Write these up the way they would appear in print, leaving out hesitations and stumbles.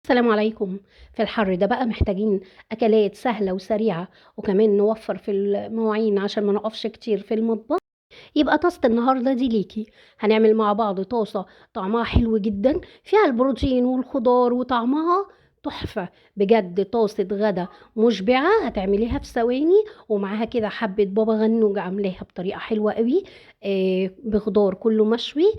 السلام عليكم. في الحر ده بقى محتاجين أكلات سهلة وسريعة، وكمان نوفر في المواعين عشان ما نقفش كتير في المطبخ. يبقى طاسة النهاردة دي ليكي. هنعمل مع بعض طاسة طعمها حلو جدا، فيها البروتين والخضار وطعمها تحفة بجد. طاسة غدا مشبعة، هتعمليها في ثواني، ومعاها كده حبة بابا غنوج عاملاها بطريقة حلوة قوي. بخضار كله مشوي.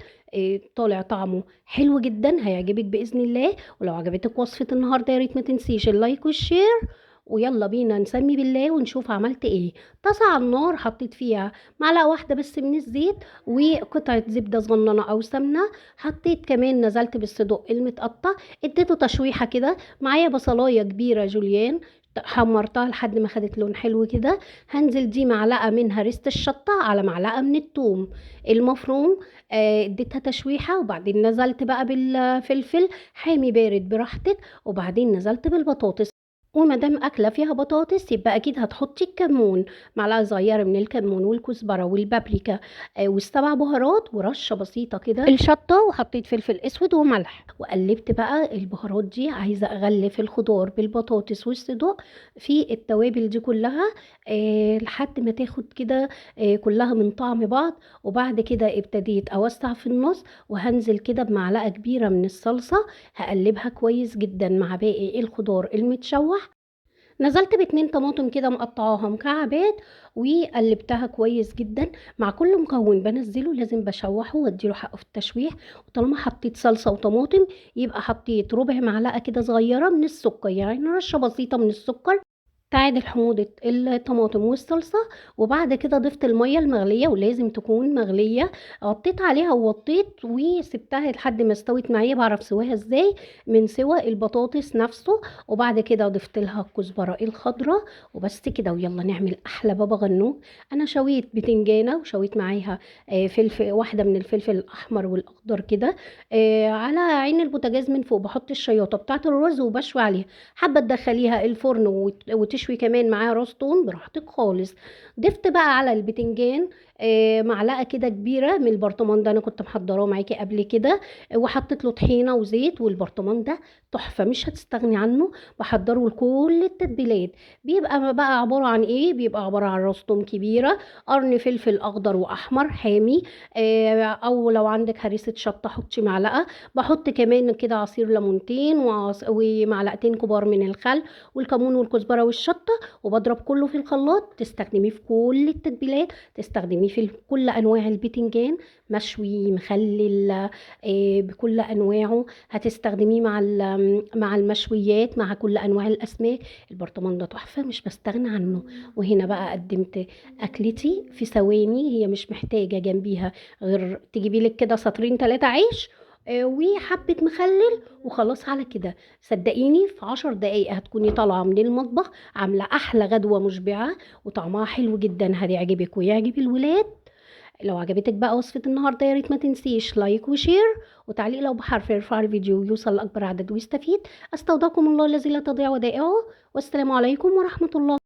طالع طعمه حلو جدا، هيعجبك بإذن الله. ولو عجبتك وصفة النهاردة يا ريت ما تنسيش اللايك والشير. ويلا بينا نسمي بالله ونشوف عملت ايه. طاسة على النار، حطيت فيها معلقة واحدة بس من الزيت وقطعة زبدة صغننة أو سمنة. حطيت كمان، نزلت بالصدق المتقطع، اديته تشويحة كده. معايا بصلاية كبيرة جوليان، حمرتها لحد ما خدت لون حلو كده. هنزل دي معلقة من هريسة الشطة على معلقة من الثوم المفروم. اديتها تشويحة، وبعدين نزلت بقى بالفلفل حامي بارد براحتك، وبعدين نزلت بالبطاطس. وما دام اكله فيها بطاطس يبقى اكيد هتحطي الكمون، معلقه صغيره من الكمون والكزبره والبابريكا. والسبع بهارات ورشه بسيطه كده الشطه، وحطيت فلفل اسود وملح، وقلبت بقى البهارات دي. عايزه اغلف الخضار بالبطاطس والصدوق في التوابل دي كلها، لحد ما تاخد كده كلها من طعم بعض. وبعد كده ابتديت اوسع في النص، وهنزل كده بمعلقه كبيره من الصلصه. هقلبها كويس جدا مع باقي الخضار المتشوح. نزلت باتنين طماطم كده مقطعاها مكعبات، وقلبتها كويس جدا. مع كل مكون بنزله لازم بشوحه واديله حقه في التشويح. وطالما حطيت صلصة وطماطم، يبقى حطيت ربع معلقة كده صغيرة من السكر، يعني رشة بسيطة من السكر تعادل حموضة الطماطم والصلصة. وبعد كده ضفت المية المغلية، ولازم تكون مغلية. غطيت عليها ووطيت وسبتها لحد ما استوت معايا. بعرف سواها ازاي؟ من سوى البطاطس نفسه. وبعد كده ضفت لها الكزبرة الخضراء. وبس كده، ويلا نعمل احلى بابا غنوج. انا شويت بتنجانة وشويت معاها فلفل، واحدة من الفلفل الاحمر والاخضر كده. على عين البوتاجاز من فوق بحط الشياطة بتاعة الرز وبشوي عليها. حابة تدخليها الفرن وتشوي كمان معاها راس توم براحتك خالص. ضفت بقى على البتنجان معلقة كده كبيرة من البرطمان ده، انا كنت محضراه معاكي قبل كده. وحطيت له طحينة وزيت. والبرطمان ده تحفة مش هتستغني عنه. بحضره لكل التتبيلات. بقى عبارة عن ايه؟ بيبقى عبارة عن راس توم كبيرة، قرن فلفل اخضر واحمر حامي، او لو عندك هريسة شطة حطي معلقة. بحط كمان كده عصير ليمونتين ومعلقتين كبار من الخل والكمون والكزبره والشطه. وبضرب كله في الخلاط. تستخدميه في كل التتبيلات، تستخدميه في كل انواع البتنجان، مشوي مخلل، بكل انواعه. هتستخدميه مع المشويات، مع كل انواع الاسماك. البرطمان ده تحفه مش بستغنى عنه. وهنا بقى قدمت اكلتي في ثواني. هي مش محتاجه جنبيها غير تجيبي لك كده سطرين 3 عيش، وحبة مخلل، وخلاص على كده. صدقيني في 10 دقايق هتكوني طالعة من المطبخ عاملة أحلى غدوة مشبعة، وطعمها حلو جدا. هيعجبك ويعجب الولاد. لو عجبتك بقى وصفة النهاردة يا ريت ما تنسيش لايك وشير وتعليق لو بحرف، يرفع الفيديو ويوصل لأكبر عدد ويستفيد. أستودعكم الله الذي لا تضيع ودائعه، والسلام عليكم ورحمة الله.